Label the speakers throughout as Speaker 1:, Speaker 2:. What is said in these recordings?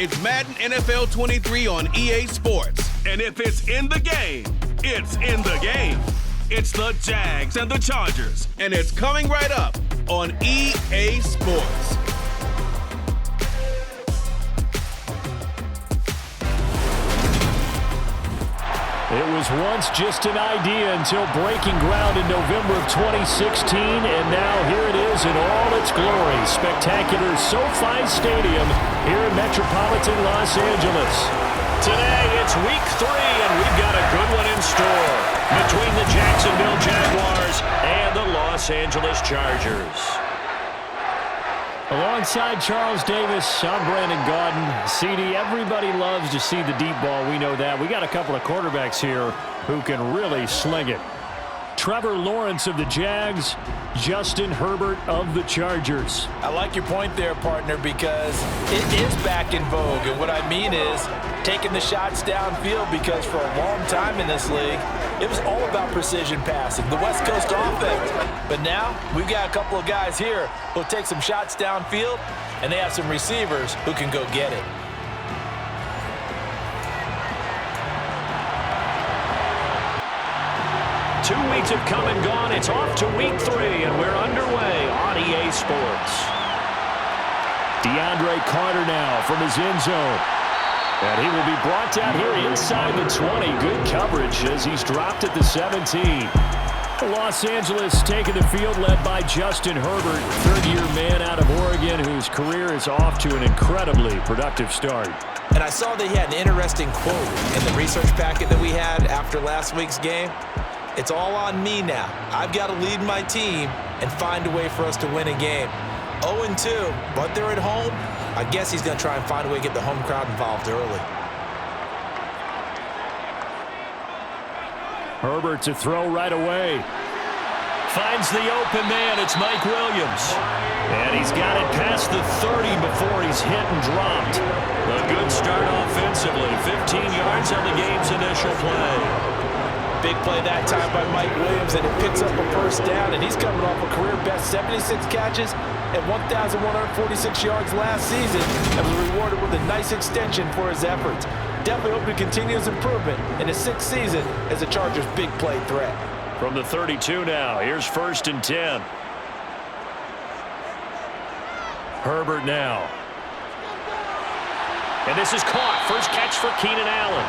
Speaker 1: It's Madden NFL 23 on EA Sports. And if it's in the game, it's in the game. It's the Jags and the Chargers. And it's coming right up on EA Sports.
Speaker 2: It was once just an idea until breaking ground in November of 2016, and now here it is in all its glory. Spectacular SoFi Stadium here in metropolitan Los Angeles. Today, it's week 3, and we've got a good one in store between the Jacksonville Jaguars and the Los Angeles Chargers. Alongside Charles Davis, I'm Brandon Gaudin. CD, everybody loves to see the deep ball. We know that. We got a couple of quarterbacks here who can really sling it. Trevor Lawrence of the Jags, Justin Herbert of the Chargers.
Speaker 3: I like your point there, partner, because it is back in vogue. And what I mean is taking the shots downfield, because for a long time in this league, it was all about precision passing, the West Coast offense. But now we've got a couple of guys here who'll take some shots downfield, and they have some receivers who can go get it.
Speaker 2: Two weeks have come and gone. It's off to week 3, and we're underway on EA Sports. DeAndre Carter now from his end zone. And he will be brought down here inside the 20. Good coverage as he's dropped at the 17. Los Angeles taking the field, led by Justin Herbert, third-year man out of Oregon, whose career is off to an incredibly productive start.
Speaker 3: And I saw that he had an interesting quote in the research packet that we had after last week's game. It's all on me now. I've got to lead my team and find a way for us to win a game. 0-2, but they're at home. I guess he's going to try and find a way to get the home crowd involved early.
Speaker 2: Herbert to throw right away. Finds the open man. It's Mike Williams. And he's got it past the 30 before he's hit and dropped. A good start offensively. 15 yards on the game's initial play.
Speaker 3: Big play that time by Mike Williams, and it picks up a first down, and he's coming off a career-best 76 catches and 1,146 yards last season, and was rewarded with a nice extension for his efforts. Definitely hope to continue his improvement in his 6th season as a Chargers' big play threat.
Speaker 2: From the 32 now, here's 1st and 10. Herbert now. And this is caught. First catch for Keenan Allen.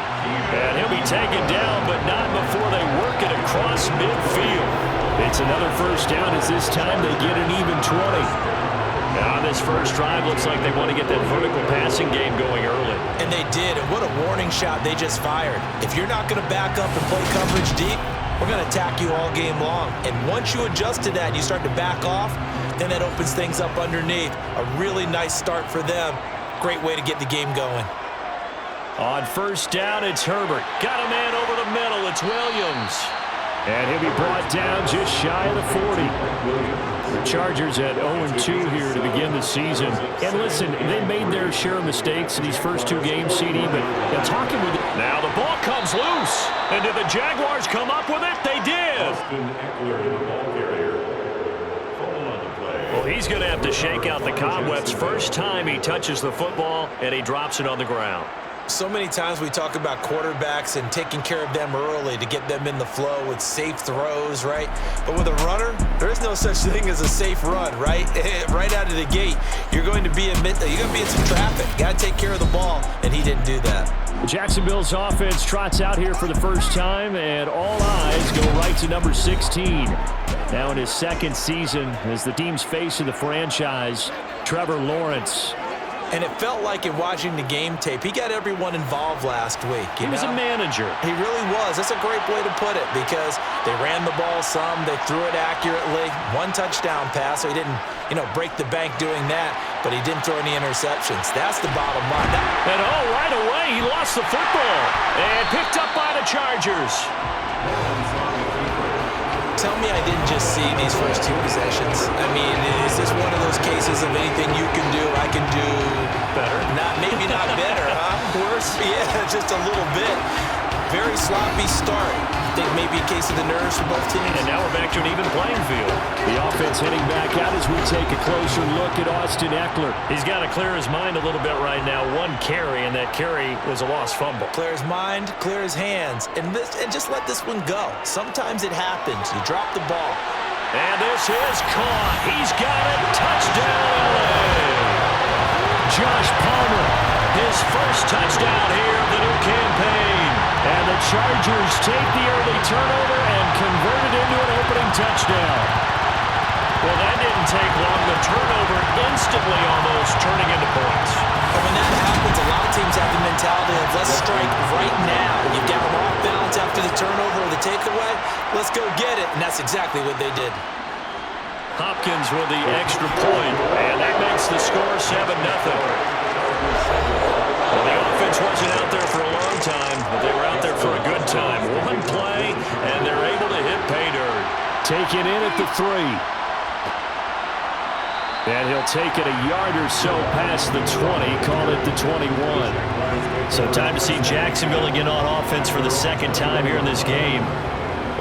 Speaker 2: And he'll be taken down, but not before they work it across midfield. It's another first down as this time they get an even 20. Now this first drive looks like they want to get that vertical passing game going early.
Speaker 3: And they did, and what a warning shot they just fired. If you're not going to back up and play coverage deep, we're going to attack you all game long. And once you adjust to that and you start to back off, then that opens things up underneath. A really nice start for them. Great way to get the game going.
Speaker 2: On first down, it's Herbert. Got a man over the middle. It's Williams. And he'll be brought down just shy of the 40. The Chargers at 0-2 here to begin the season. And listen, they made their share of mistakes in these first 2 games, CD, but talking with... Now the ball comes loose. And did the Jaguars come up with it? They did. Well, he's going to have to shake out the cobwebs. First time he touches the football, and he drops it on the ground.
Speaker 3: So many times we talk about quarterbacks and taking care of them early to get them in the flow with safe throws, right? But with a runner, there is no such thing as a safe run, right? Right out of the gate, you're going to be in some traffic. You got to take care of the ball, and he didn't do that.
Speaker 2: Jacksonville's offense trots out here for the first time, and all eyes go right to number 16. Now in his 2nd season as the team's face of the franchise, Trevor Lawrence.
Speaker 3: And it felt like in watching the game tape, he got everyone involved last week.
Speaker 2: He was a manager.
Speaker 3: He really was. That's a great way to put it, because they ran the ball some, they threw it accurately. 1 touchdown pass, so he didn't, break the bank doing that, but he didn't throw any interceptions. That's the bottom line.
Speaker 2: And right away, he lost the football and picked up by the Chargers.
Speaker 3: Tell me I didn't just see these first 2 possessions. I mean, is this one of those cases of anything you can do, I can do
Speaker 2: better?
Speaker 3: Maybe not better, huh?
Speaker 2: Worse?
Speaker 3: Yeah, just a little bit. Very sloppy start. think maybe a case of the nerves for both teams.
Speaker 2: And now we're back to an even playing field. The offense heading back out as we take a closer look at Austin Eckler. He's got to clear his mind a little bit right now. One carry, and that carry was a lost fumble.
Speaker 3: Clear his mind, clear his hands, and just let this one go. Sometimes it happens. You drop the ball.
Speaker 2: And this is caught. He's got it. Touchdown, LA. Josh Palmer, his first touchdown here of the new campaign. And the Chargers take the early turnover and convert it into an opening touchdown. Well, that didn't take long. The turnover instantly almost turning into points.
Speaker 3: And when that happens, a lot of teams have the mentality of let's strike right now. You've got them off balance after the turnover or the takeaway. Let's go get it. And that's exactly what they did.
Speaker 2: Hopkins with the extra point, and that makes the score 7-0. Well, the offense wasn't out there for a long time, but they were out there for a good time. One play, and they're able to hit pay dirt. Taken in at the 3. And he'll take it a yard or so past the 20, call it the 21. So time to see Jacksonville again on offense for the second time here in this game.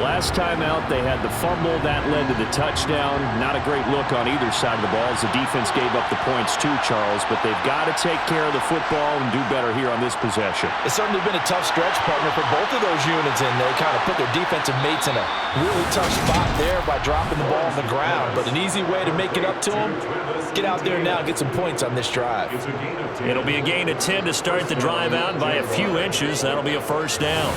Speaker 2: Last time out, they had the fumble. That led to the touchdown. Not a great look on either side of the ball as the defense gave up the points too, Charles. But they've got to take care of the football and do better here on this possession.
Speaker 3: It's certainly been a tough stretch, partner, for both of those units, and they kind of put their defensive mates in a really tough spot there by dropping the ball on the ground. But an easy way to make it up to them, get out there now and get some points on this drive.
Speaker 2: It'll be a gain of 10 to start the drive out by a few inches. That'll be a first down.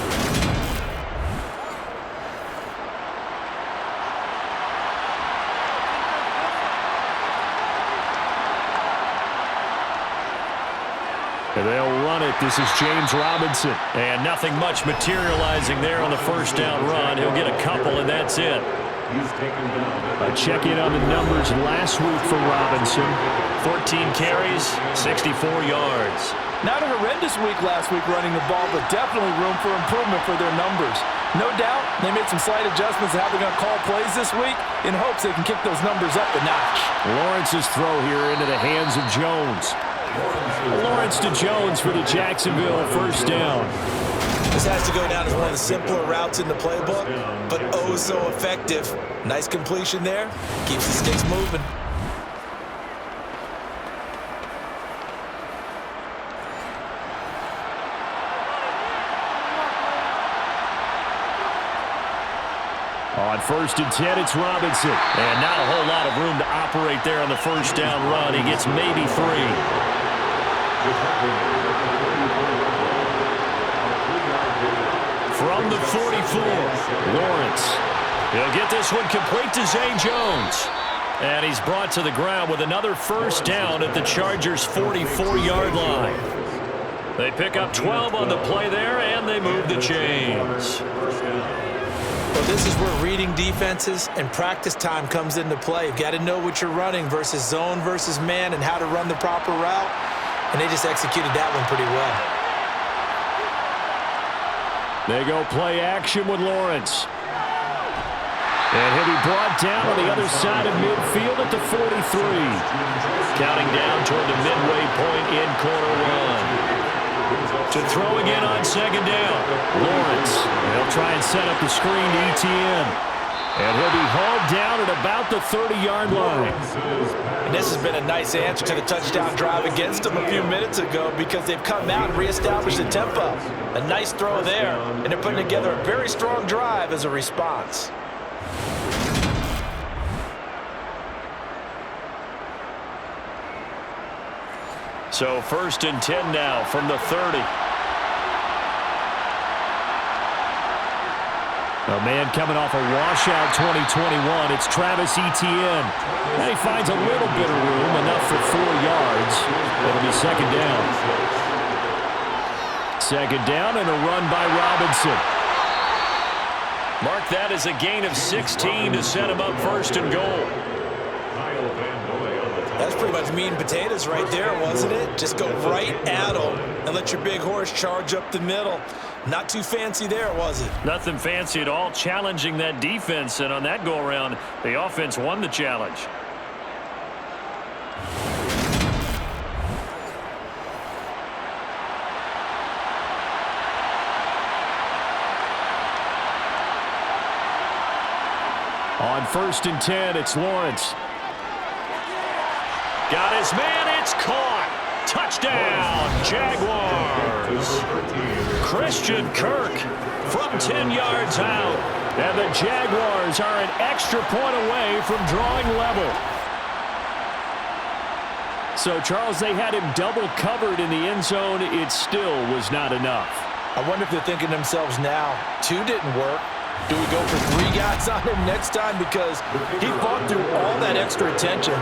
Speaker 2: They'll run it. This is James Robinson. And nothing much materializing there on the first down run. He'll get a couple, and that's it. A check-in on the numbers last week for Robinson. 14 carries, 64 yards.
Speaker 3: Not a horrendous week last week running the ball, but definitely room for improvement for their numbers. No doubt they made some slight adjustments to how they're going to call plays this week in hopes they can kick those numbers up a notch.
Speaker 2: Lawrence's throw here into the hands of Jones. Lawrence to Jones for the Jacksonville first down.
Speaker 3: This has to go down as one of the simpler routes in the playbook, but oh so effective. Nice completion there. Keeps the sticks moving.
Speaker 2: On 1st and 10, it's Robinson. And not a whole lot of room to operate there on the first down run. He gets maybe 3. From the 44, Lawrence. He'll get this one complete to Zay Jones. And he's brought to the ground with another first down at the Chargers' 44-yard line. They pick up 12 on the play there, and they move the chains.
Speaker 3: Well, this is where reading defenses and practice time comes into play. You've got to know what you're running versus zone versus man and how to run the proper route. And they just executed that one pretty well.
Speaker 2: They go play action with Lawrence. And he'll be brought down on the other side of midfield at the 43. Counting down toward the midway point in quarter 1. To throw again on second down. Lawrence. They'll try and set up the screen to ETN. And he'll be hauled down at about the 30-yard line.
Speaker 3: And this has been a nice answer to the touchdown drive against them a few minutes ago because they've come out and reestablished the tempo. A nice throw there, and they're putting together a very strong drive as a response.
Speaker 2: So 1st and 10 now from the 30. A man coming off a washout 2021. It's Travis Etienne. And he finds a little bit of room, enough for 4 yards. It'll be second down. Second down and a run by Robinson. Mark that as a gain of 16 to set him up 1st and goal.
Speaker 3: That's pretty much meat and potatoes right there, wasn't it? Just go right at them and let your big horse charge up the middle. Not too fancy there, was it?
Speaker 2: Nothing fancy at all, challenging that defense, and on that go-around, the offense won the challenge. On 1st and 10, it's Lawrence. Got his man, it's caught. Touchdown, Jaguars. Christian Kirk from 10 yards out. And the Jaguars are an extra point away from drawing level. So, Charles, they had him double covered in the end zone. It still was not enough.
Speaker 3: I wonder if they're thinking to themselves now, 2 didn't work. Do we go for 3 guys on him next time? Because he fought through all that extra attention,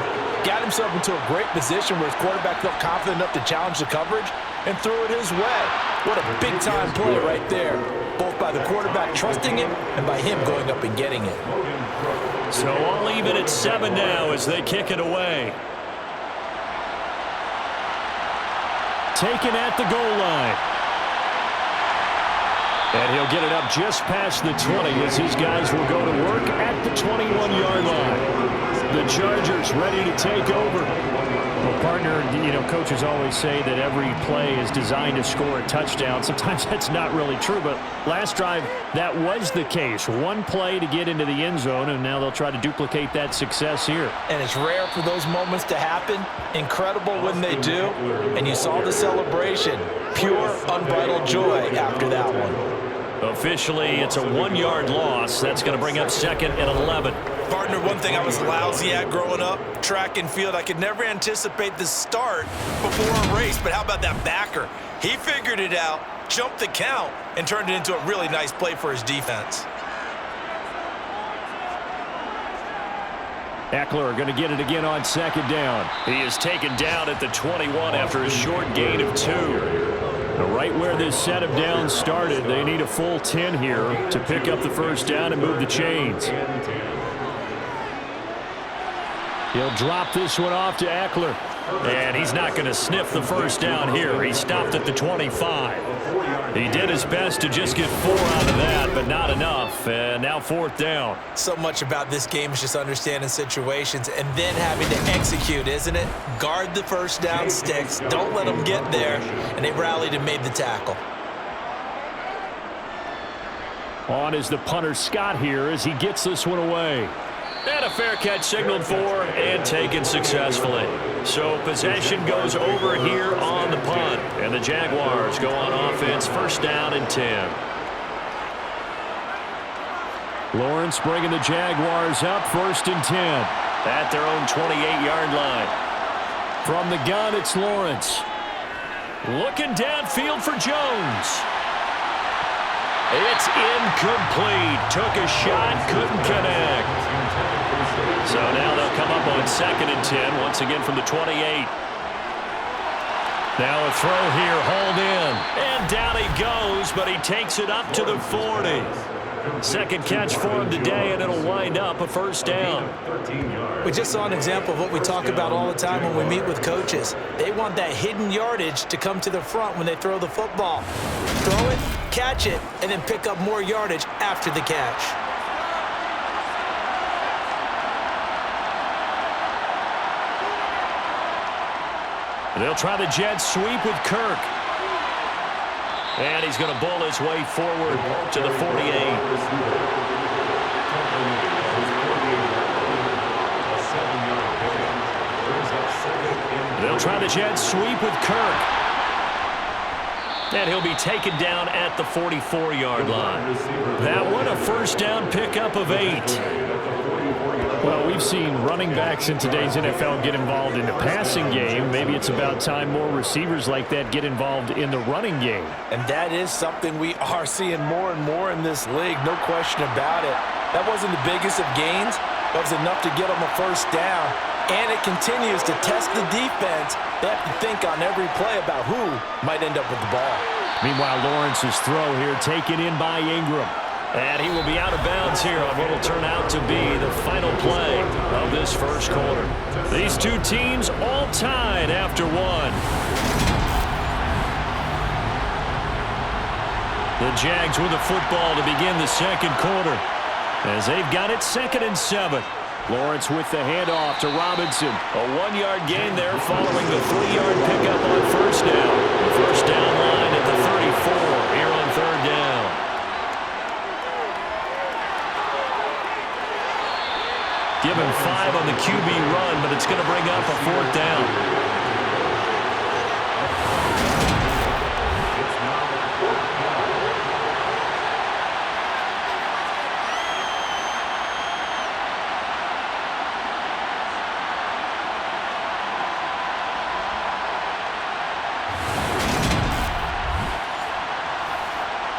Speaker 3: got himself into a great position where his quarterback felt confident enough to challenge the coverage and threw it his way. What a big-time play right there, both by the quarterback trusting him and by him going up and getting it.
Speaker 2: So all even at 7 now as they kick it away. Taken at the goal line. And he'll get it up just past the 20 as his guys will go to work at the 21-yard line. The Chargers ready to take over. Well, partner, coaches always say that every play is designed to score a touchdown. Sometimes that's not really true, but last drive, that was the case. 1 play to get into the end zone, and now they'll try to duplicate that success here. And
Speaker 3: it's rare for those moments to happen. Incredible when they do. And you saw the celebration. Pure, unbridled joy after that one.
Speaker 2: Officially, it's a 1-yard loss. That's going to bring up 2nd and 11.
Speaker 4: Partner, one thing I was lousy at growing up, track and field, I could never anticipate the start before a race, but how about that backer? He figured it out, jumped the count, and turned it into a really nice play for his defense.
Speaker 2: Eckler going to get it again on 2nd down. He is taken down at the 21 after a short gain of 2. Right where this set of downs started, they need a full 10 here to pick up the first down and move the chains. He'll drop this one off to Eckler. And he's not going to sniff the first down here. He stopped at the 25. He did his best to just get 4 out of that, but not enough. And now 4th down.
Speaker 3: So much about this game is just understanding situations and then having to execute, isn't it? Guard the first down sticks. Don't let them get there. And they rallied and made the tackle.
Speaker 2: On is the punter Scott here as he gets this one away. And a fair catch signaled for and taken successfully. So possession goes over here on the punt. And the Jaguars go on offense, 1st down and 10. Lawrence bringing the Jaguars up, 1st and 10. At their own 28-yard line. From the gun, it's Lawrence. Looking downfield for Jones. It's incomplete. Took a shot, couldn't connect. So now they'll come up on 2nd and 10, once again from the 28. Now a throw here, hauled in. And down he goes, but he takes it up to the 40. Second catch for him today, and it'll wind up a 1st down.
Speaker 3: We just saw an example of what we talk about all the time when we meet with coaches. They want that hidden yardage to come to the front when they throw the football. Throw it, catch it, and then pick up more yardage after the catch.
Speaker 2: They'll try the jet sweep with Kirk. And he's going to bull his way forward to the 48. They'll try the jet sweep with Kirk. And he'll be taken down at the 44-yard line. That one, a 1st down pickup of 8. Well, we've seen running backs in today's NFL get involved in the passing game. Maybe it's about time more receivers like that get involved in the running game.
Speaker 3: And that is something we are seeing more and more in this league, no question about it. That wasn't the biggest of gains. That was enough to get them a 1st down. And it continues to test the defense. They have to think on every play about who might end up with the ball.
Speaker 2: Meanwhile, Lawrence's throw here taken in by Ingram. And he will be out of bounds here on what will turn out to be the final play of this 1st quarter. These two teams all tied after 1. The Jags with the football to begin the 2nd quarter as they've got it 2nd and 7. Lawrence with the handoff to Robinson. A 1-yard gain there following the 3-yard pickup on 1st down. The 1st down line at the 34 here on 3rd down. Give him 5 on the QB run, but it's going to bring up a 4th down.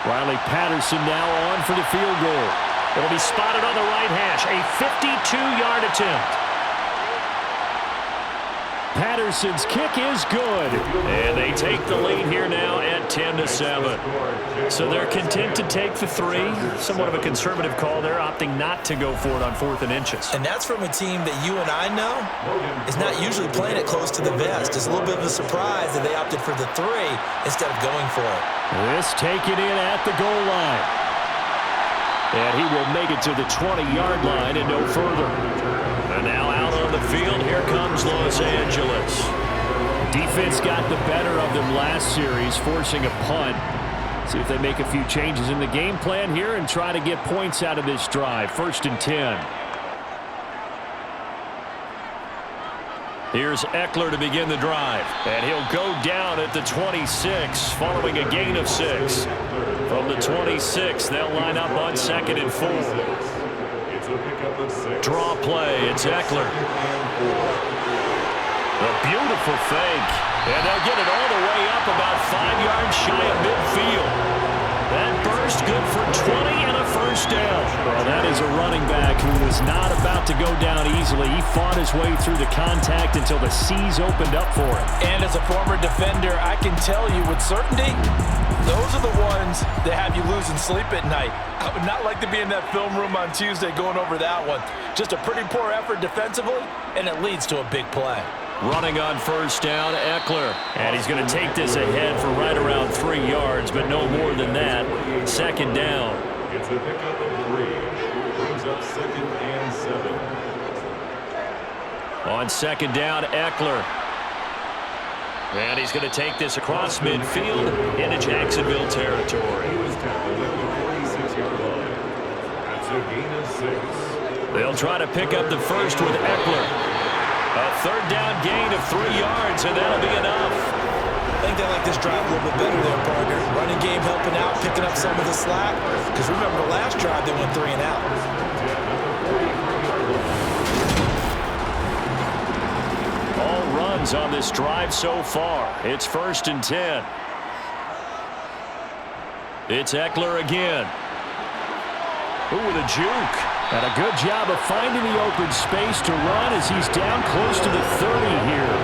Speaker 2: Riley Patterson now on for the field goal. It'll be spotted on the right hash. A 52-yard attempt. Patterson's kick is good. And they take the lead here now at 10-7. So they're content to take the 3. Somewhat of a conservative call there, opting not to go for it on 4th and inches.
Speaker 3: And that's from a team that you and I know is not usually playing it close to the vest. It's a little bit of a surprise that they opted for the 3 instead of going for it.
Speaker 2: This taken in at the goal line. And he will make it to the 20-yard line and no further. And now out on the field, here comes Los Angeles. Defense got the better of them last series, forcing a punt. See if they make a few changes in the game plan here and try to get points out of this drive. 1st and 10. Here's Eckler to begin the drive. And he'll go down at the 26 following a gain of 6. From the 26, they'll line up on 2nd and 4. Draw play. It's Eckler. A beautiful fake. And they'll get it all the way up about 5 yards shy of midfield. That burst good for 20 and a 1st down. Well, that is a running back who was not about to go down easily. He fought his way through the contact until the seas opened up for him.
Speaker 3: And as a former defender, I can tell you with certainty, those are the ones that have you losing sleep at night. I would not like to be in that film room on Tuesday going over that one. Just a pretty poor effort defensively, and it leads to a big play.
Speaker 2: Running on 1st down, Eckler. And he's going to take this ahead for right around 3 yards, but no more than that. 2nd down.
Speaker 5: It's a pickup of 3. Brings up 2nd and 7.
Speaker 2: On 2nd down, Eckler. And he's going to take this across midfield into Jacksonville territory.
Speaker 5: He was tackled at the 46-yard line. That's a gain of 6.
Speaker 2: They'll try to pick up the 1st with Eckler. A 3rd down gain of 3 yards, and that'll be enough.
Speaker 3: I think they like this drive a little bit better there, partner. Running game helping out, picking up some of the slack. Because remember, the last drive, they went 3 and out.
Speaker 2: All runs on this drive so far. It's 1st and 10. It's Eckler again. Ooh, with a juke. And a good job of finding the open space to run as he's down close to the 30 here.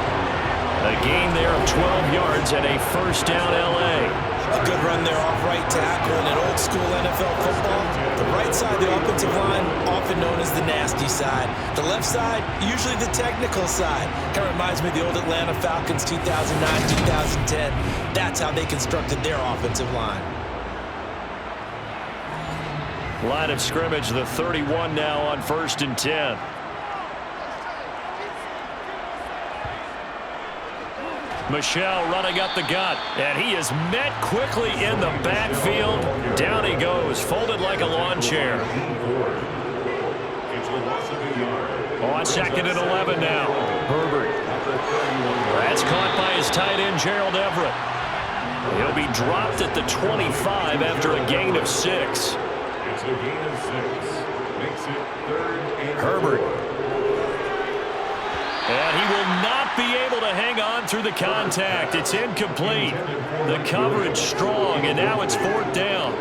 Speaker 2: A gain there of 12 yards and a 1st down L.A.
Speaker 3: A good run there off right tackle in an old school NFL football. The right side of the offensive line, often known as the nasty side. The left side, usually the technical side. Kind of reminds me of the old Atlanta Falcons 2009, 2010. That's how they constructed their offensive line.
Speaker 2: Line of scrimmage, the 31 now on 1st and 10. Michel running up the gut, and he is met quickly in the backfield. Down he goes, folded like a lawn chair. On 2nd and 11 now. Herbert. That's caught by his tight end, Gerald Everett. He'll be dropped at the 25 after a gain of 6.
Speaker 5: It's a gain of 6. Makes it 3rd and
Speaker 2: Herbert. And he will not be able to hang on through the contact. It's incomplete. The coverage strong, and now it's 4th down.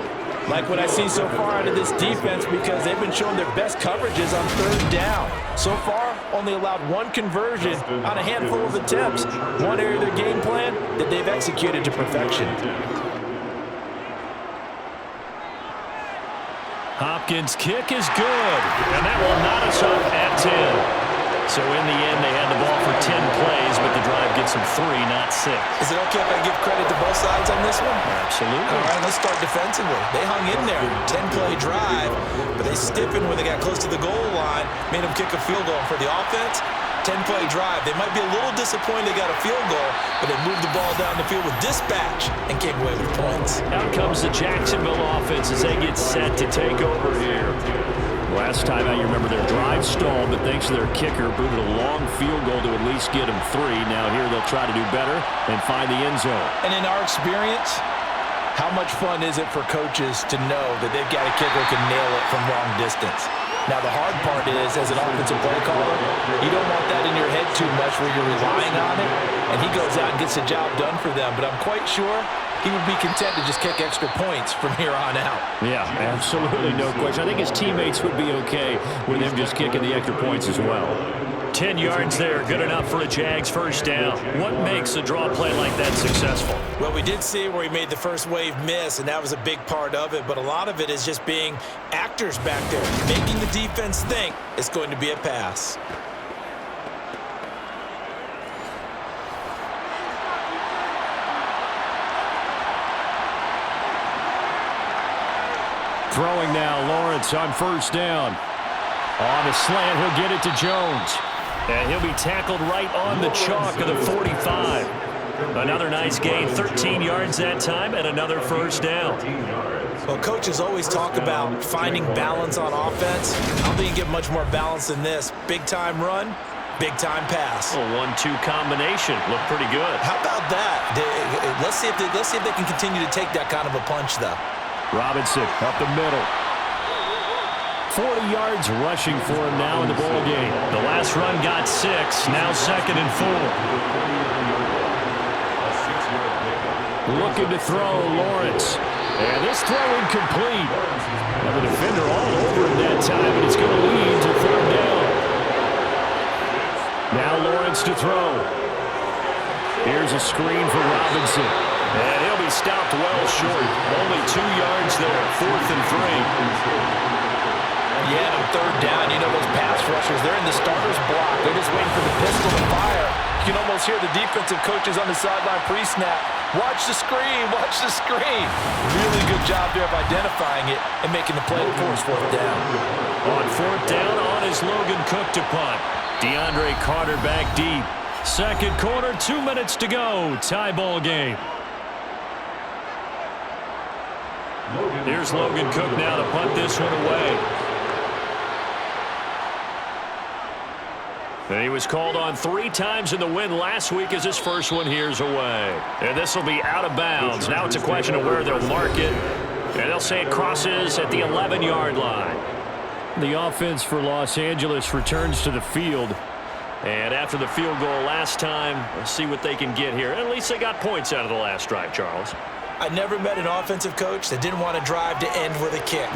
Speaker 3: Like what I see so far out of this defense because they've been showing their best coverages on 3rd down. So far, only allowed 1 conversion on a handful of attempts. One area of their game plan that they've executed to perfection.
Speaker 2: Hopkins' kick is good, and that will knot us up at 10. So in the end, they had the ball for 10 plays, but the drive gets them 3, not 6.
Speaker 3: Is it okay if I give credit to both sides on this one?
Speaker 2: Absolutely.
Speaker 3: All right, let's start defensively. They hung in there, 10-play drive, but they stiffened when they got close to the goal line, made them kick a field goal. For the offense, 10-play drive. They might be a little disappointed they got a field goal, but they moved the ball down the field with dispatch and came away with points.
Speaker 2: Out comes the Jacksonville offense as they get set to take over here. Last time out, you remember their drive stalled, but thanks to their kicker, booted a long field goal to at least get them 3. Now here they'll try to do better and find the end zone.
Speaker 3: And in our experience, how much fun is it for coaches to know that they've got a kicker who can nail it from long distance? Now, the hard part is, as an offensive play caller, you don't want that in your head too much where you're relying on it, and he goes out and gets the job done for them. But I'm quite sure he would be content to just kick extra points from here on out.
Speaker 2: Yeah, absolutely, no question. I think his teammates would be okay with him just kicking the extra points as well. 10 yards there, good enough for a Jags first down. What makes a draw play like that successful?
Speaker 4: Well, we did see where he made the first wave miss, and that was a big part of it. But a lot of it is just being actors back there, making the defense think it's going to be a pass.
Speaker 2: Throwing now, Lawrence on first down. On the slant, he'll get it to Jones. And he'll be tackled right on the chalk of the 45. Another nice gain, 13 yards that time, and another first down.
Speaker 4: Well, coaches always talk about finding balance on offense. I don't think you get much more balance than this. Big-time run, big-time pass.
Speaker 2: A 1-2 combination. Looked pretty good.
Speaker 4: How about that? Let's see if they can continue to take that kind of a punch, though.
Speaker 2: Robinson up the middle. 40 yards rushing for him now in the ball game. The last run got 6, now 2nd and 4. Looking to throw, Lawrence. And this throw incomplete. Now the defender all over him that time, and it's going to lead to 3rd down. Now Lawrence to throw. Here's a screen for Robinson. And he'll be stopped well short. Only 2 yards there, 4th and 3.
Speaker 3: Yeah, on 3rd down, you know those pass rushers, they're in the starter's block. They're just waiting for the pistol to fire. You can almost hear the defensive coaches on the sideline pre-snap. Watch the screen, watch the screen. Really good job there of identifying it and making the play to force 4th down.
Speaker 2: On 4th down, on is Logan Cook to punt. DeAndre Carter back deep. 2nd quarter, 2 minutes to go. Tie ball game. Here's Logan Cook now to punt this one away. And he was called on 3 times in the win last week as his first one here's away. And this will be out of bounds. Now it's a question of where they'll mark it. And they'll say it crosses at the 11-yard line. The offense for Los Angeles returns to the field. And after the field goal last time, let's see what they can get here. At least they got points out of the last drive, Charles.
Speaker 4: I never met an offensive coach that didn't want to drive to end with a kick.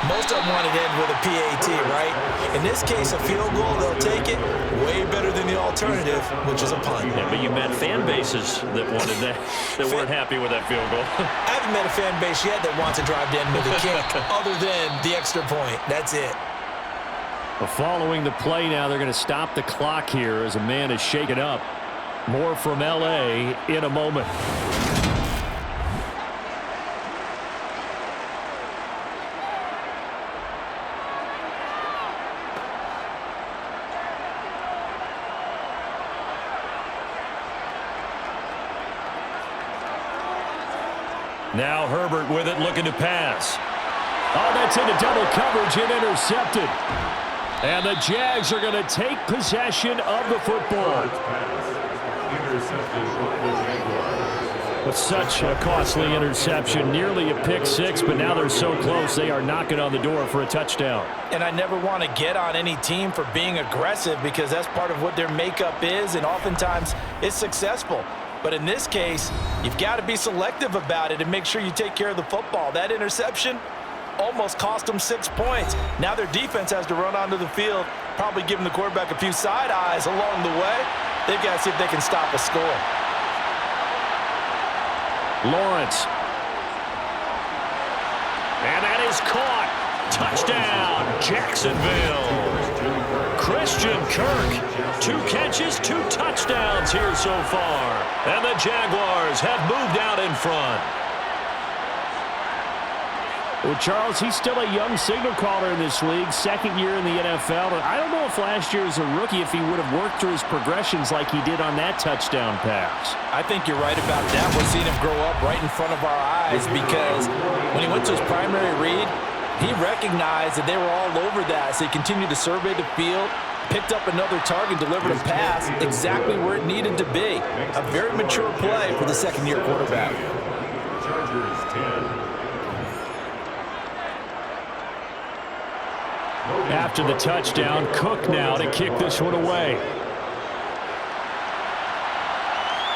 Speaker 4: Most of them wanted to end with a PAT, right? In this case, a field goal, they'll take it. Way better than the alternative, which is a punt.
Speaker 2: Yeah, but you met fan bases that wanted that, that weren't happy with that field goal.
Speaker 4: I haven't met a fan base yet that wants to drive to end with a kick, other than the extra point. That's it.
Speaker 2: Well, following the play now, they're going to stop the clock here as a man is shaken up. More from L.A. in a moment. Now Herbert with it, looking to pass. Oh, that's into double coverage and intercepted. And the Jags are going to take possession of the football. With such a costly interception, nearly a pick 6, but now they're so close they are knocking on the door for a touchdown.
Speaker 3: And I never want to get on any team for being aggressive because that's part of what their makeup is, and oftentimes it's successful. But in this case, you've got to be selective about it and make sure you take care of the football. That interception almost cost them 6 points. Now their defense has to run onto the field, probably giving the quarterback a few side eyes along the way. They've got to see if they can stop a score.
Speaker 2: Lawrence. And that is caught. Touchdown, Jacksonville. Christian Kirk. 2 catches, 2 touchdowns here so far. And the Jaguars have moved out in front. Well, Charles, he's still a young signal caller in this league, 2nd year in the NFL. But I don't know if last year as a rookie, if he would have worked through his progressions like he did on that touchdown pass.
Speaker 3: I think you're right about that. We're seeing him grow up right in front of our eyes because when he went to his primary read, He recognized that they were all over that, so he continued to survey the field, picked up another target, delivered a pass exactly where it needed to be. A very mature play for the second-year quarterback.
Speaker 5: Chargers 10.
Speaker 2: After the touchdown, Cook now to kick this one away.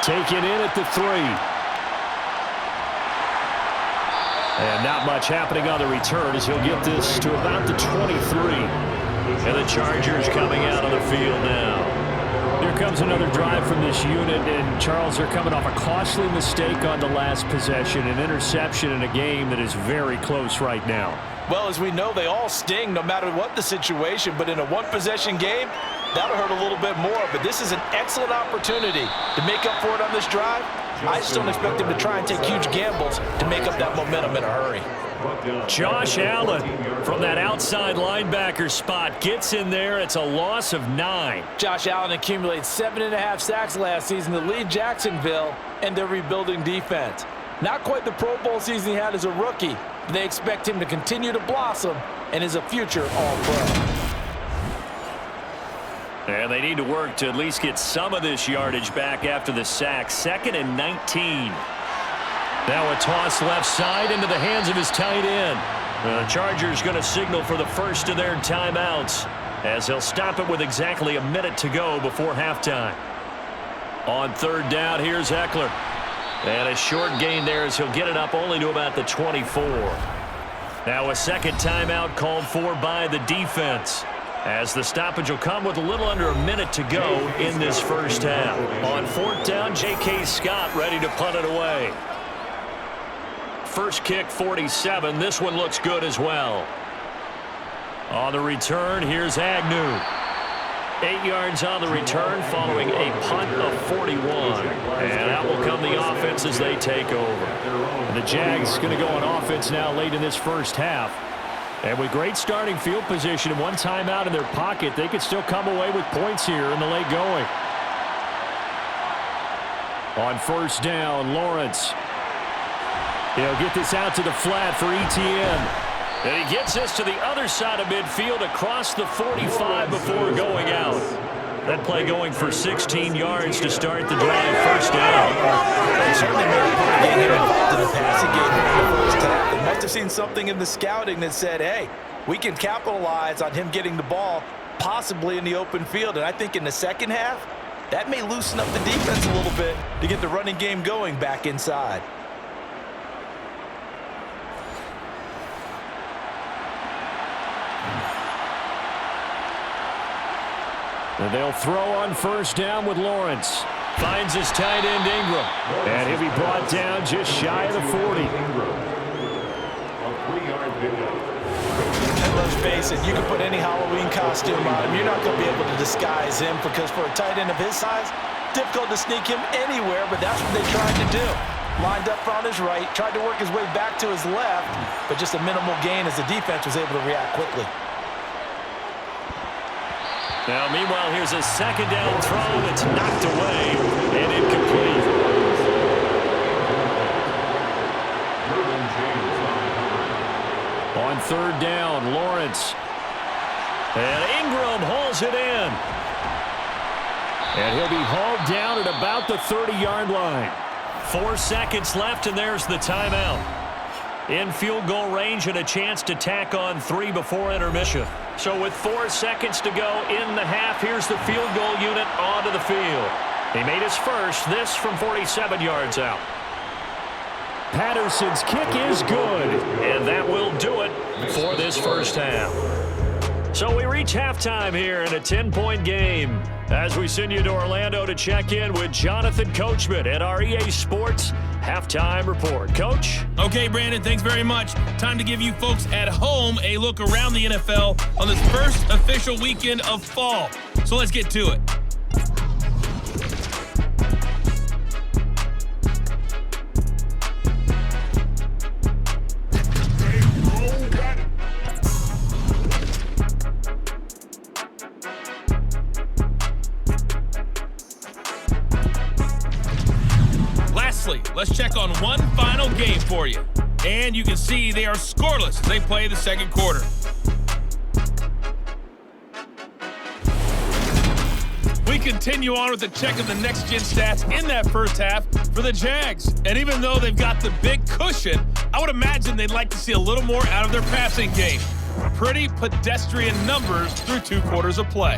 Speaker 2: Taken in at the 3. And not much happening on the return as he'll get this to about the 23. And the Chargers coming out on the field now. Here comes another drive from this unit, and Charles, they're coming off a costly mistake on the last possession, an interception in a game that is very close right now.
Speaker 3: Well, as we know, they all sting no matter what the situation, but in a one-possession game, that'll hurt a little bit more. But this is an excellent opportunity to make up for it on this drive. I just don't expect them to try and take huge gambles to make up that momentum in a hurry.
Speaker 2: Josh Allen from that outside linebacker spot gets in there. It's a loss of 9.
Speaker 3: Josh Allen accumulated 7.5 sacks last season to lead Jacksonville and their rebuilding defense. Not quite the Pro Bowl season he had as a rookie, but they expect him to continue to blossom and is a future All-Pro.
Speaker 2: And they need to work to at least get some of this yardage back after the sack. 2nd and 19. Now a toss left side into the hands of his tight end. The Chargers going to signal for the first of their timeouts as they'll stop it with exactly a minute to go before halftime. On 3rd down, here's Eckler. And a short gain there as he'll get it up only to about the 24. Now a second timeout called for by the defense, as the stoppage will come with a little under a minute to go in this first half. On 4th down, J.K. Scott ready to punt it away. First kick, 47. This one looks good as well. On the return, here's Agnew. 8 yards on the return following a punt of 41. And out will come the offense as they take over. And the Jags going to go on offense now late in this first half. And with great starting field position and one timeout in their pocket, they could still come away with points here in the late going. On 1st down, Lawrence. He'll get this out to the flat for Etienne. And he gets this to the other side of midfield across the 45 before going out. That play going for 16 yards to start the drive. First down.
Speaker 3: They certainly made a point of getting him involved in the passing game in the first half. They must have seen something in the scouting that said, hey, we can capitalize on him getting the ball possibly in the open field. And I think in the second half, that may loosen up the defense a little bit to get the running game going back inside.
Speaker 2: And they'll throw on 1st down with Lawrence. Finds his tight end Ingram. And he'll be brought down just shy of the 40.
Speaker 3: And let's face it, you can put any Halloween costume on him. You're not going to be able to disguise him because for a tight end of his size, difficult to sneak him anywhere, but that's what they tried to do. Lined up on his right, tried to work his way back to his left, but just a minimal gain as the defense was able to react quickly.
Speaker 2: Now, meanwhile, here's a second down throw that's knocked away and incomplete. On 3rd down, Lawrence. And Ingram hauls it in. And he'll be hauled down at about the 30-yard line. 4 seconds left, and there's the timeout. In field goal range and a chance to tack on 3 before intermission. So with 4 seconds to go in the half, here's the field goal unit onto the field. He made his first, this from 47 yards out. Patterson's kick is good, and that will do it for this first half. So we reach halftime here in a 10-point game as we send you to Orlando to check in with Jonathan Coachman at our EA Sports Halftime Report. Coach?
Speaker 6: Okay, Brandon, thanks very much. Time to give you folks at home a look around the NFL on this first official weekend of fall. So let's get to it. Let's check on one final game for you. and you can see they are scoreless as they play the second quarter. We continue on with a check of the next-gen stats in that first half for the Jags. And even though they've got the big cushion, I would imagine they'd like to see a little more out of their passing game. Pretty pedestrian numbers through 2 quarters of play.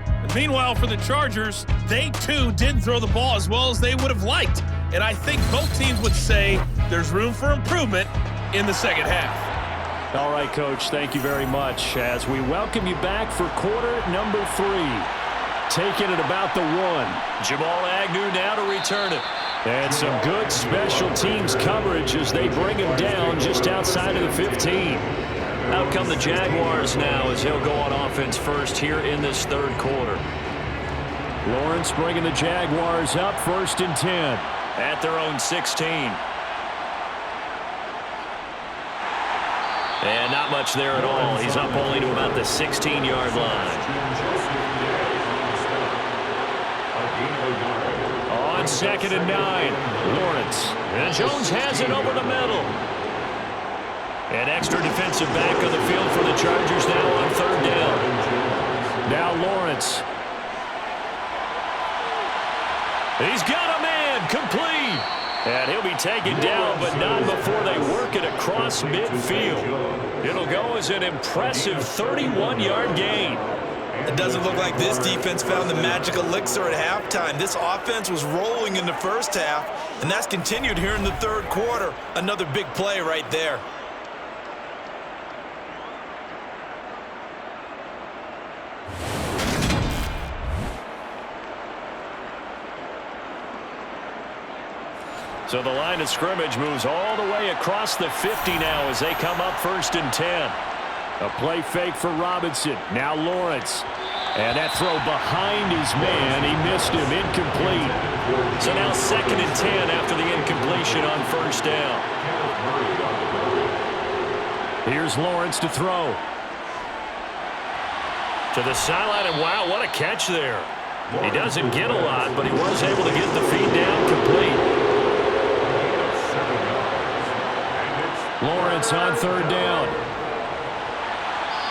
Speaker 6: And meanwhile, for the Chargers, they too didn't throw the ball as well as they would have liked. And I think both teams would say there's room for improvement in the second half.
Speaker 2: All right, Coach, thank you very much as we welcome you back for quarter number 3. Taking it about the 1. Jamal Agnew now to return it. And some good special teams coverage as they bring him down just outside of the 15. Out come the Jaguars now as he'll go on offense first here in this third quarter. Lawrence bringing the Jaguars up 1st and 10 at their own 16. And not much there at all. He's up only to about the 16-yard line. On 2nd and 9, Lawrence. And Jones has it over the middle. An extra defensive back on the field for the Chargers now on 3rd down. Now Lawrence. He's got a man complete. And he'll be taken down, but not before they work it across midfield. It'll go as an impressive 31-yard gain.
Speaker 4: It doesn't look like this defense found the magic elixir at halftime. This offense was rolling in the first half, and that's continued here in the third quarter. Another big play right there.
Speaker 2: So the line of scrimmage moves all the way across the 50 now as they come up 1st and 10. A play fake for Robinson. Now Lawrence. And that throw behind his man. He missed him. Incomplete. So now 2nd and 10 after the incompletion on 1st down. Here's Lawrence to throw. To the sideline, and wow, what a catch there. He doesn't get a lot, but he was able to get the feed down complete. Lawrence on 3rd down.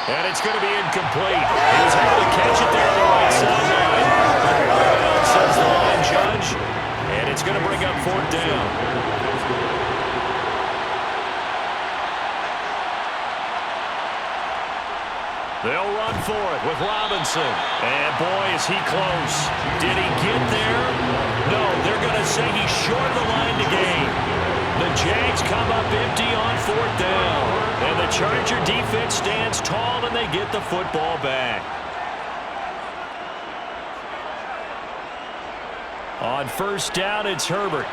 Speaker 2: And it's going to be incomplete. He was able to catch it there on the right sideline. Says the line judge. And it's going to bring up 4th down. They'll run for it with Robinson. And boy, is he close. Did he get there? No, they're going to say he's short of the line to gain. The Jags come up empty on 4th down. And the Charger defense stands tall and they get the football back. On 1st down, it's Herbert.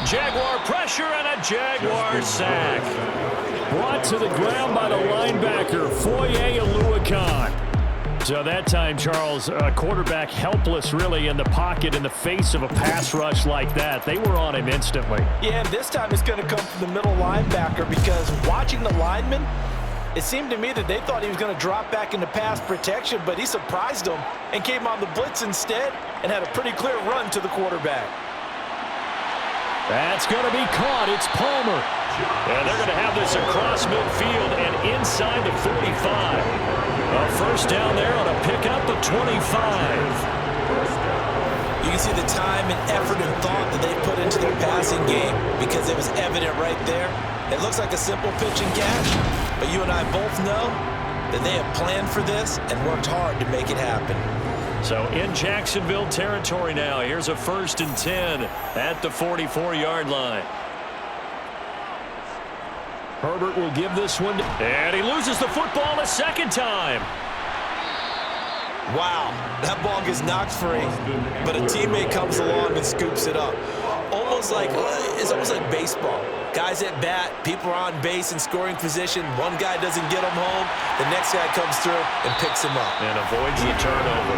Speaker 2: Jaguar pressure and a Jaguar sack. Brought to the ground by the linebacker, Foye Aluakon. So that time, Charles, quarterback helpless really in the pocket in the face of a pass rush like that. They were on him instantly.
Speaker 3: Yeah, and this time it's going to come from the middle linebacker because watching the lineman, it seemed to me that they thought he was going to drop back into pass protection, but he surprised them and came on the blitz instead and had a pretty clear run to the quarterback.
Speaker 2: That's going to be caught. It's Palmer. And they're going to have this across midfield and inside the 45. A 1st down there on a pickup of 25.
Speaker 4: You can see the time and effort and thought that they put into their passing game because it was evident right there. It looks like a simple pitch and catch, but you and I both know that they have planned for this and worked hard to make it happen.
Speaker 2: So in Jacksonville territory now, here's a 1st and 10 at the 44-yard line. Herbert will give this one, and he loses the football a 2nd time.
Speaker 4: Wow, that ball gets knocked free, but a teammate comes along and scoops it up. It's almost like baseball. Guys at bat, people are on base in scoring position. One guy doesn't get him home, the next guy comes through and picks him up.
Speaker 2: And avoids the turnover.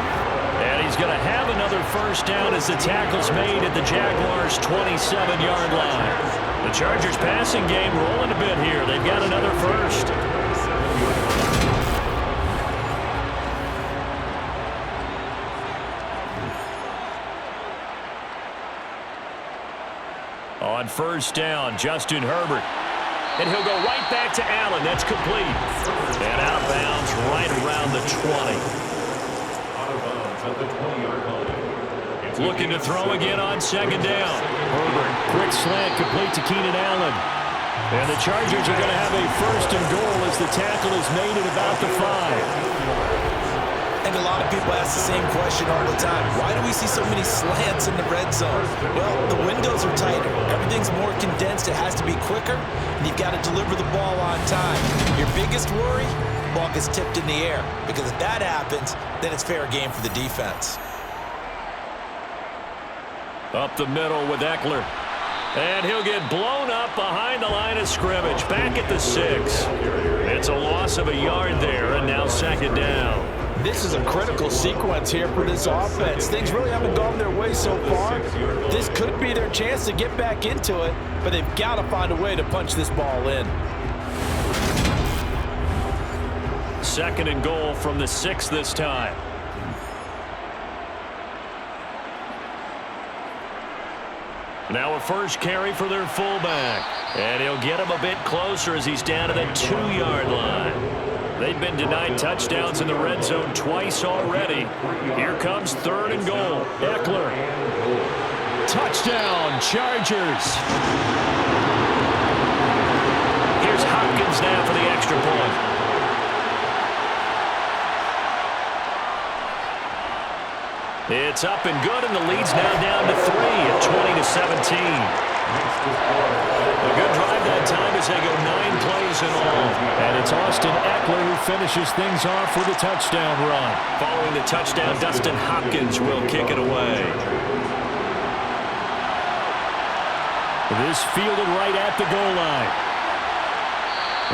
Speaker 2: And he's going to have another 1st down as the tackle's made at the Jaguars' 27-yard line. The Chargers passing game rolling a bit here. They've got another 1st. On 1st down, Justin Herbert. and he'll go right back to Allen. That's complete. And out of bounds right around the 20.
Speaker 5: Out of bounds at the 20-yard line.
Speaker 2: Looking to throw again on second down. Herbert, quick slant complete to Keenan Allen. And the Chargers are going to have a first and goal as the tackle is made at about the 5.
Speaker 3: And a lot of people ask the same question all the time. Why do we see so many slants in the red zone? Well, the windows are tighter. Everything's more condensed. It has to be quicker, and you've got to deliver the ball on time. Your biggest worry, the ball gets tipped in the air, because if that happens, then it's fair game for the defense.
Speaker 2: Up the middle with Eckler. And he'll get blown up behind the line of scrimmage. Back at the 6. It's a loss of a yard there, and now second down.
Speaker 3: This is a critical sequence here for this offense. Things really haven't gone their way so far. This could be their chance to get back into it, but they've got to find a way to punch this ball in.
Speaker 2: Second and goal from the 6 this time. Now a first carry for their fullback. And he'll get him a bit closer as he's down to the 2-yard line. They've been denied touchdowns in the red zone twice already. Here comes third and goal. Eckler. Touchdown, Chargers. Here's Hopkins now for the extra point. It's up and good, and the lead's now down to 3 at 20-17. A good drive that time as they go 9 plays in all. And it's Austin Eckler who finishes things off with a touchdown run. Following the touchdown, Dustin Hopkins will kick it away. This fielded right at the goal line.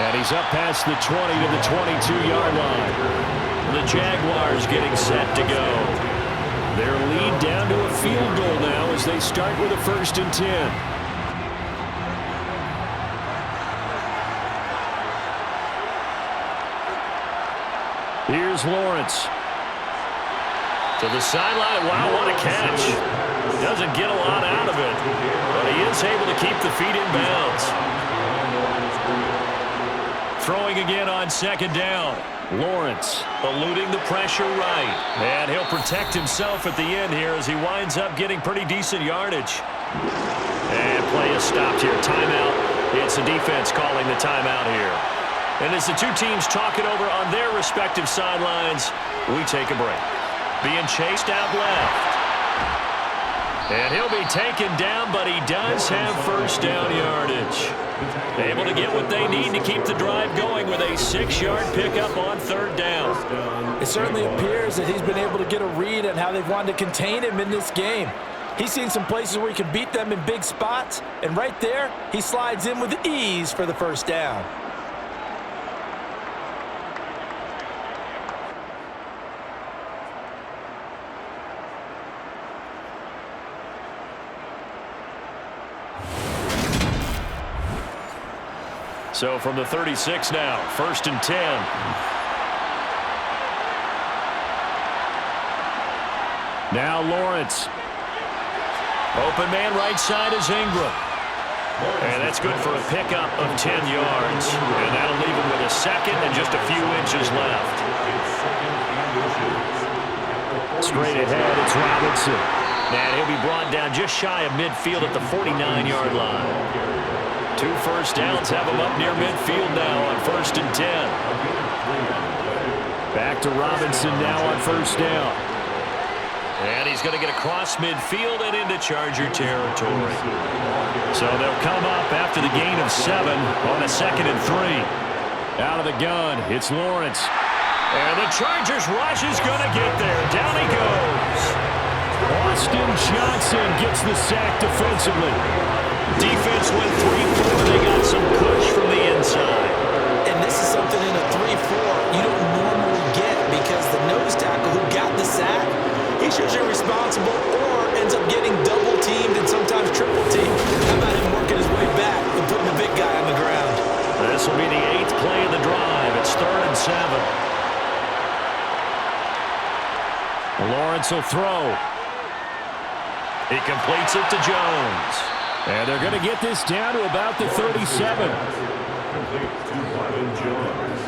Speaker 2: And he's up past the 20 to the 22-yard line. The Jaguars getting set to go. Their lead down to a field goal now as they start with a 1st and 10. Here's Lawrence. To the sideline. Wow, what a catch. Doesn't get a lot out of it, but he is able to keep the feet in bounds. Throwing again on second down. Lawrence eluding the pressure right. And he'll protect himself at the end here as he winds up getting pretty decent yardage. And play is stopped here. Timeout. It's the defense calling the timeout here. And as the two teams talk it over on their respective sidelines, we take a break. Being chased out left. And he'll be taken down, but he does have first down yardage. Able to get what they need to keep the drive going with a 6-yard pickup on third down.
Speaker 3: It certainly appears that he's been able to get a read on how they've wanted to contain him in this game. He's seen some places where he can beat them in big spots, and right there, he slides in with ease for the first down.
Speaker 2: So from the 36 now, 1st and 10. Now Lawrence. Open man right side is Ingram. And that's good for a pickup of 10 yards. And that'll leave him with a second and just a few inches left. Straight ahead, it's Robinson. And he'll be brought down just shy of midfield at the 49-yard line. 2 first downs have him up near midfield now on 1st and 10. Back to Robinson now on 1st down. And he's going to get across midfield and into Charger territory. So they'll come up after the gain of 7 on a 2nd and 3. Out of the gun, it's Lawrence. And the Chargers rush is going to get there. Down he goes. Austin Johnson gets the sack defensively. Defense went 3-4. They got some push from the inside.
Speaker 3: And this is something in a 3-4 you don't normally get because the nose tackle who got the sack, he's usually responsible or ends up getting double-teamed and sometimes triple-teamed. How about him working his way back and putting the big guy on the ground?
Speaker 2: This will be the 8th play of the drive. It's 3rd and 7. Lawrence will throw. He completes it to Jones. And they're going to get this down to about the 37.
Speaker 5: complete to Madden Jones.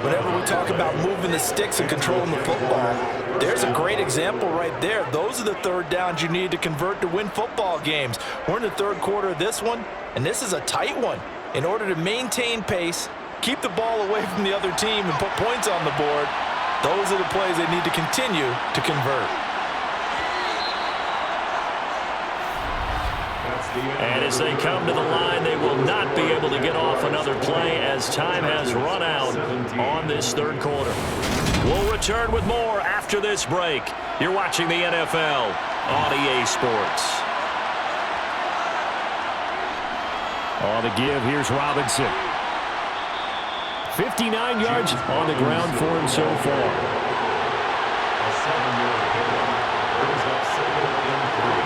Speaker 3: Whenever we talk about moving the sticks and controlling the football, there's a great example right there. Those are the third downs you need to convert to win football games. We're in the third quarter of this one, and this is a tight one. In order to maintain pace, keep the ball away from the other team, and put points on the board, those are the plays they need to continue to convert.
Speaker 2: And as they come to the line, they will not be able to get off another play as time has run out on this third quarter. We'll return with more after this break. You're watching the NFL on EA Sports. On the give, here's Robinson. 59 yards on the ground for him so far.
Speaker 5: A 7-yard pickup brings up 2nd and 3.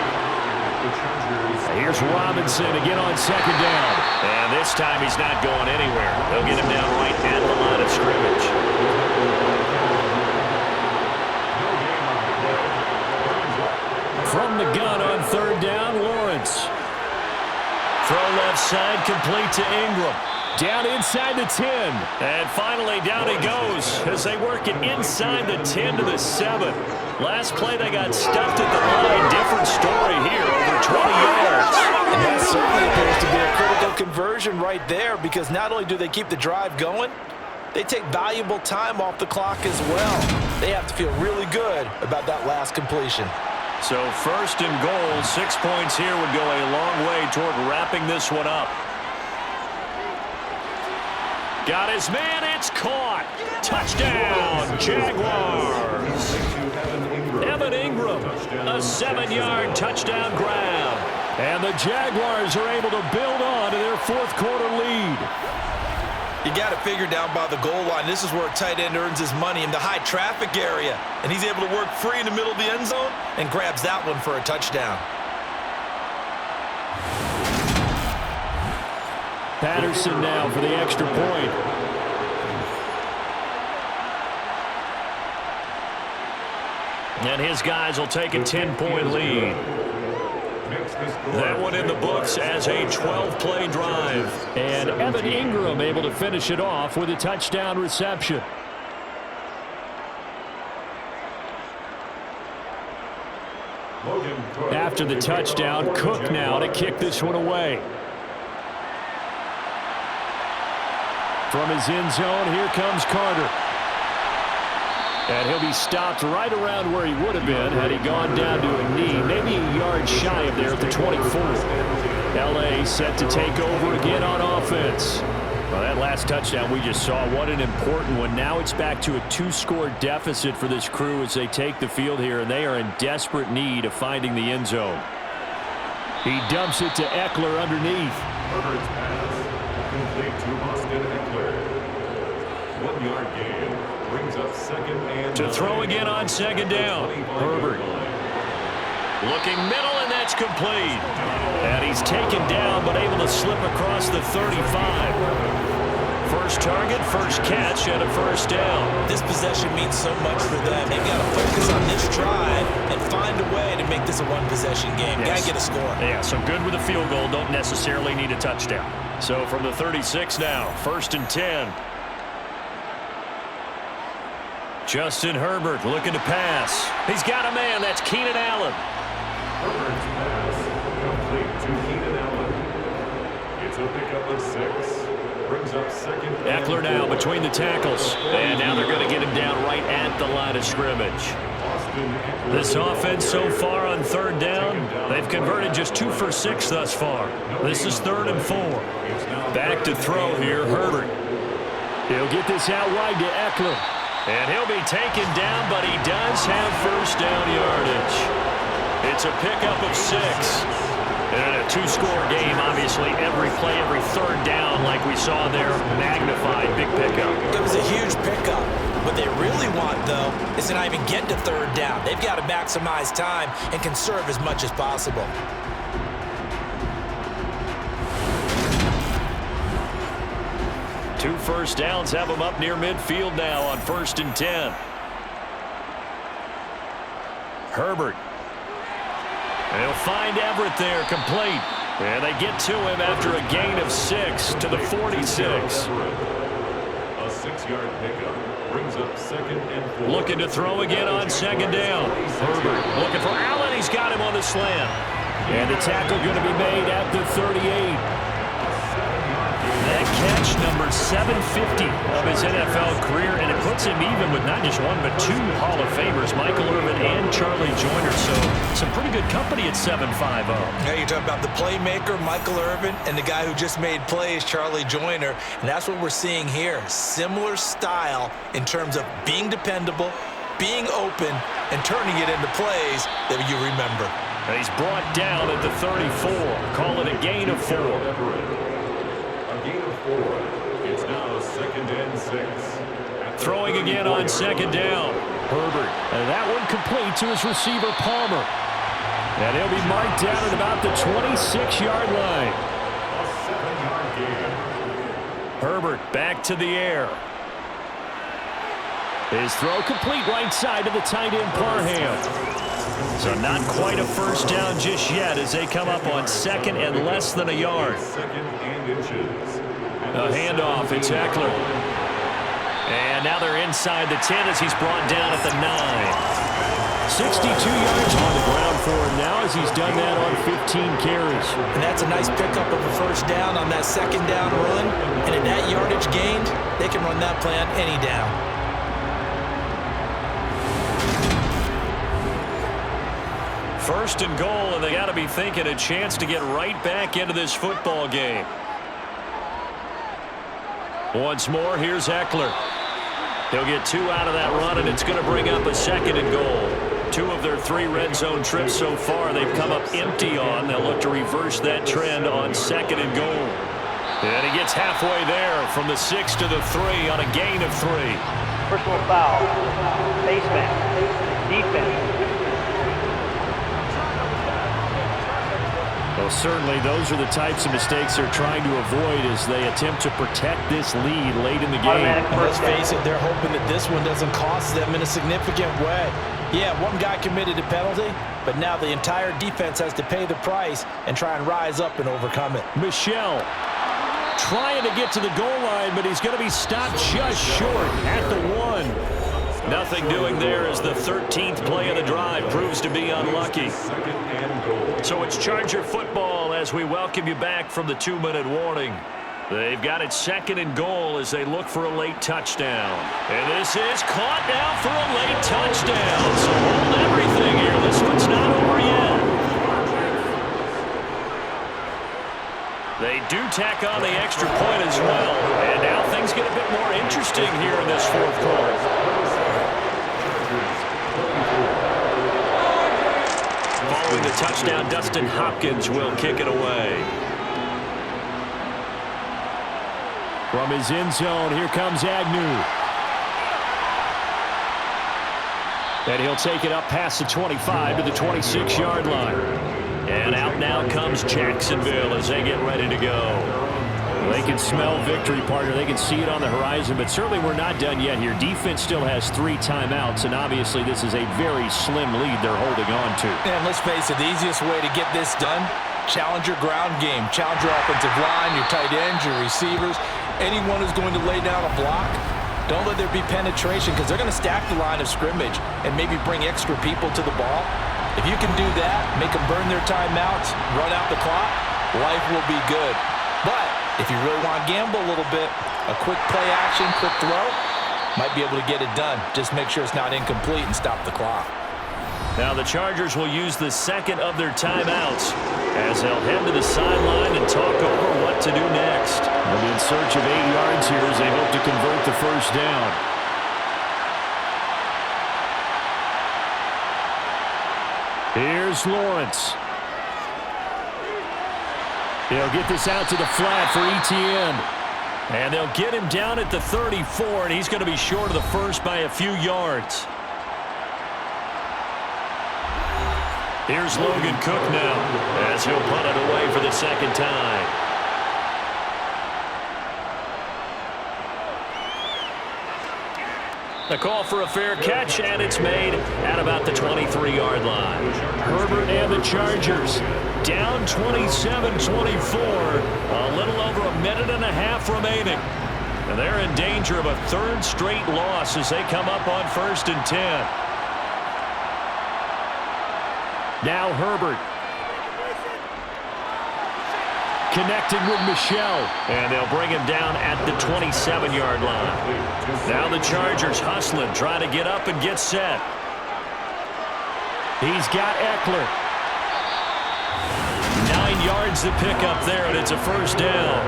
Speaker 5: The Chargers.
Speaker 2: Here's Robinson again on second down. And this time he's not going anywhere. They'll get him down right at the line of scrimmage. From the gun on third down, Lawrence. Throw left side, complete to Ingram. Down inside the 10. And finally down he goes as they work it inside the 10 to the 7. Last play they got stuffed at the line. Different story here, over 20 yards.
Speaker 3: And that certainly appears to be a critical conversion right there, because not only do they keep the drive going, they take valuable time off the clock as well. They have to feel really good about that last completion.
Speaker 2: So first and goal, 6 points here would go a long way toward wrapping this one up. Got his man, it's caught. Touchdown, Jaguars. Evan Ingram, a 7-yard touchdown grab. And the Jaguars are able to build on to their fourth quarter lead.
Speaker 4: You got it figured down by the goal line. This is where a tight end earns his money, in the high traffic area. And he's able to work free in the middle of the end zone and grabs that one for a touchdown.
Speaker 2: Patterson now for the extra point. And his guys will take a 10-point lead. That one in the books as a 12-play drive. And Evan Ingram able to finish it off with a touchdown reception. After the touchdown, Cook now to kick this one away. From his end zone, here comes Carter. And he'll be stopped right around where he would have been had he gone down to a knee, maybe a yard shy of there at the 24. L.A. set to take over again on offense. Well, that last touchdown we just saw, what an important one. Now it's back to a 2-score deficit for this crew as they take the field here, and they are in desperate need of finding the end zone. He dumps it to Eckler underneath.
Speaker 5: Herbert's pass, complete to Austin Eckler. 1-yard gain. Brings up 2nd and
Speaker 2: To throw again on second down. Herbert looking middle, and that's complete. And he's taken down, but able to slip across the 35. First target, first catch, and a first down.
Speaker 4: This possession means so much for them. They've got to focus on this drive and find a way to make this a one-possession game. Got to get a score.
Speaker 2: Yeah, so good with a field goal. Don't necessarily need a touchdown. So from the 36 now, 1st and 10. Justin Herbert looking to pass. He's got a man. That's Keenan Allen.
Speaker 5: Herbert's pass, complete to Keenan Allen. It's a pickup of 6. Brings up 2nd.
Speaker 2: Eckler now between the tackles. And now they're going to get him down right at the line of scrimmage. This offense so far on third down, they've converted just 2 for 6 thus far. This is 3rd and 4. Back to throw here, Herbert. He'll get this out wide to Eckler. And he'll be taken down, but he does have first down yardage. It's a pickup of 6. And in a 2-score game, obviously, every play, every third down, like we saw there, magnified, big pickup.
Speaker 4: It was a huge pickup. What they really want, though, is to not even get to third down. They've got to maximize time and conserve as much as possible.
Speaker 2: Two first downs have them up near midfield now on 1st and 10. Herbert. They'll find Everett there, complete. And they get to him after a gain of 6 to the 46.
Speaker 5: A 6-yard pickup brings up 2nd and 4.
Speaker 2: Looking to throw again on 2nd down. Herbert looking for Allen. He's got him on the slant. And the tackle going to be made at the 38. That catch, number 750 of his NFL career, and it puts him even with not just one but 2 Hall of Famers, Michael Irvin and Charlie Joyner. So some pretty good company at 7'5".
Speaker 4: Yeah, you talk about the playmaker, Michael Irvin, and the guy who just made plays, Charlie Joyner, and that's what we're seeing here. Similar style in terms of being dependable, being open, and turning it into plays that you remember.
Speaker 2: And he's brought down at the 34. Call it a gain of 4.
Speaker 5: Gain of 4. It's now 2nd and 6.
Speaker 2: Throwing again on 2nd down. Herbert. And that one complete to his receiver, Palmer. And he'll be marked down at about the 26-yard line.
Speaker 5: A 7-yard gain.
Speaker 2: Herbert back to the air. His throw complete right side to the tight end, Parham. So not quite a first down just yet as they come up on 2nd and less than a yard.
Speaker 5: 2nd and inches.
Speaker 2: A handoff, it's Eckler. And now they're inside the 10 as he's brought down at the 9. 62 yards on the ground for him now as he's done that on 15 carries.
Speaker 4: And that's a nice pickup of a first down on that 2nd down run. And at that yardage gained, they can run that play on any down.
Speaker 2: First and goal, and they got to be thinking a chance to get right back into this football game. Once more, here's Eckler. He'll get 2 out of that run, and it's going to bring up a 2nd and goal. 2 of their 3 red zone trips so far they've come up empty on. They'll look to reverse that trend on 2nd and goal. And he gets halfway there from the 6 to the 3 on a gain of 3.
Speaker 7: Personal foul. Face mask. Defense.
Speaker 2: Well, certainly those are the types of mistakes they're trying to avoid as they attempt to protect this lead late in the game.
Speaker 4: And let's face it, they're hoping that this one doesn't cost them in a significant way. Yeah, one guy committed a penalty, but now the entire defense has to pay the price and try and rise up and overcome it.
Speaker 2: Michel trying to get to the goal line, but he's going to be stopped just short at the 1. Nothing doing there as the 13th play of the drive proves to be unlucky. So it's Charger football as we welcome you back from the 2-minute warning. They've got it 2nd and goal as they look for a late touchdown. And this is caught now for a late touchdown. So hold everything here. This one's not over yet. They do tack on the extra point as well. And now things get a bit more interesting here in this 4th quarter. Following the touchdown, Dustin Hopkins will kick it away. From his end zone, here comes Agnew. And he'll take it up past the 25 to the 26-yard line. And out now comes Jacksonville as they get ready to go. They can smell victory, partner. They can see it on the horizon, but certainly we're not done yet here. Defense still has 3 timeouts, and obviously this is a very slim lead they're holding on to.
Speaker 4: And let's face it, the easiest way to get this done, challenge your ground game. Challenge your offensive line, your tight ends, your receivers, anyone who's going to lay down a block. Don't let there be penetration because they're going to stack the line of scrimmage and maybe bring extra people to the ball. If you can do that, make them burn their timeouts, run out the clock, life will be good. But if you really want to gamble a little bit, a quick play action, quick throw, might be able to get it done. Just make sure it's not incomplete and stop the clock.
Speaker 2: Now the Chargers will use the 2nd of their timeouts as they'll head to the sideline and talk over what to do next. They'll be in search of 8 yards here as they hope to convert the first down. Here's Lawrence. He'll get this out to the flat for Etienne. And they'll get him down at the 34, and he's going to be short of the first by a few yards. Here's Logan Cook now as he'll punt it away for the 2nd time. A call for a fair catch, and it's made at about the 23-yard line. Herbert and the Chargers down 27-24. A little over a minute and a half remaining. And they're in danger of a third straight loss as they come up on 1st and 10. Now Herbert. Connecting with Michelle, and they'll bring him down at the 27-yard line. Now the Chargers hustling, trying to get up and get set. He's got Eckler. 9 yards to pick up there, and it's a first down.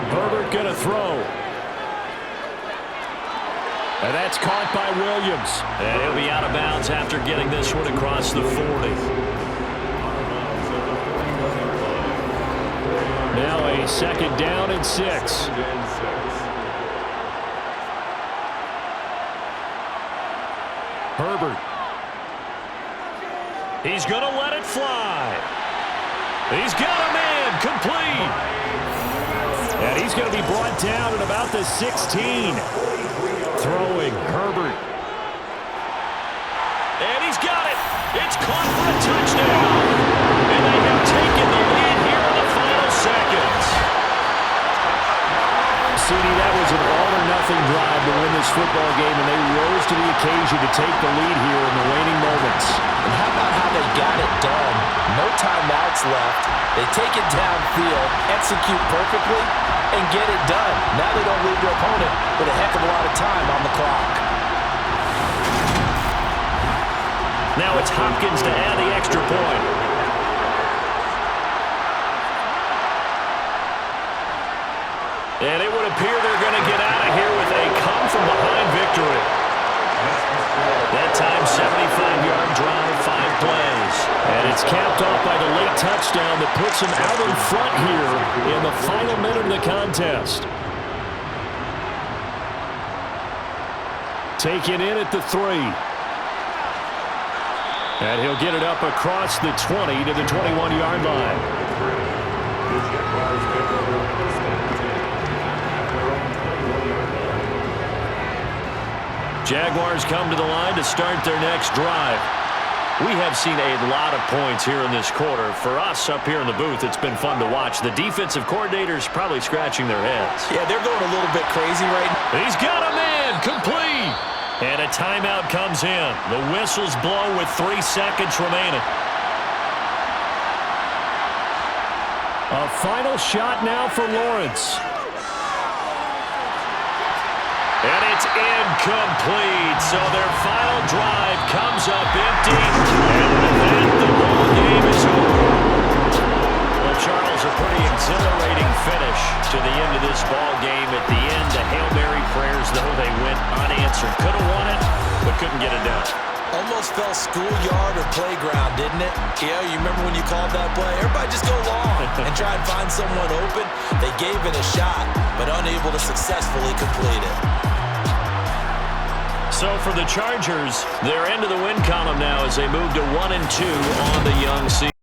Speaker 2: Herbert going to throw. And that's caught by Williams. And he'll be out of bounds after getting this one across the 40. Now a 2nd down and 6. Herbert. He's going to let it fly. He's got a man complete. And he's going to be brought down at about the 16. Throwing Herbert. And he's got it. It's caught for a touchdown. And they have taken the lead here in the final seconds. CD, that was an all-or-nothing drive to win this football game, and they rose to the occasion to take the lead here in the waning moments.
Speaker 3: And how about how they got it done? No timeouts left. They take it downfield, execute perfectly, and get it done. Now they don't leave their opponent with a heck of a lot of time on the clock.
Speaker 2: Now it's Hopkins to add the extra point. And it would appear they're going to get out of here with a come-from-behind victory. That time, 75-yard drive, 5 plays. And it's capped off by the late touchdown that puts them out in front here in the final minute of the contest. Taken in at the 3. And he'll get it up across the 20 to the 21-yard line. Jaguars come to the line to start their next drive. We have seen a lot of points here in this quarter. For us up here in the booth, it's been fun to watch. The defensive coordinators probably scratching their heads.
Speaker 3: Yeah, they're going a little bit crazy right now.
Speaker 2: He's got a man complete. And a timeout comes in. The whistles blow with 3 seconds remaining. A final shot now for Lawrence. And it's incomplete. So their final drive comes up empty. And with that, the ball game is over. Well, Charles, a pretty exhilarating finish to the end of this ball game. At the end, the Hail Mary prayers, though, they went unanswered. Could have won it, but couldn't get it done.
Speaker 3: Almost felt schoolyard or playground, didn't it? Yeah, you remember when you called that play? Everybody just go long and try and find someone open. They gave it a shot, but unable to successfully complete it.
Speaker 2: So for the Chargers, they're into the win column now as they move to 1-2 on the young season.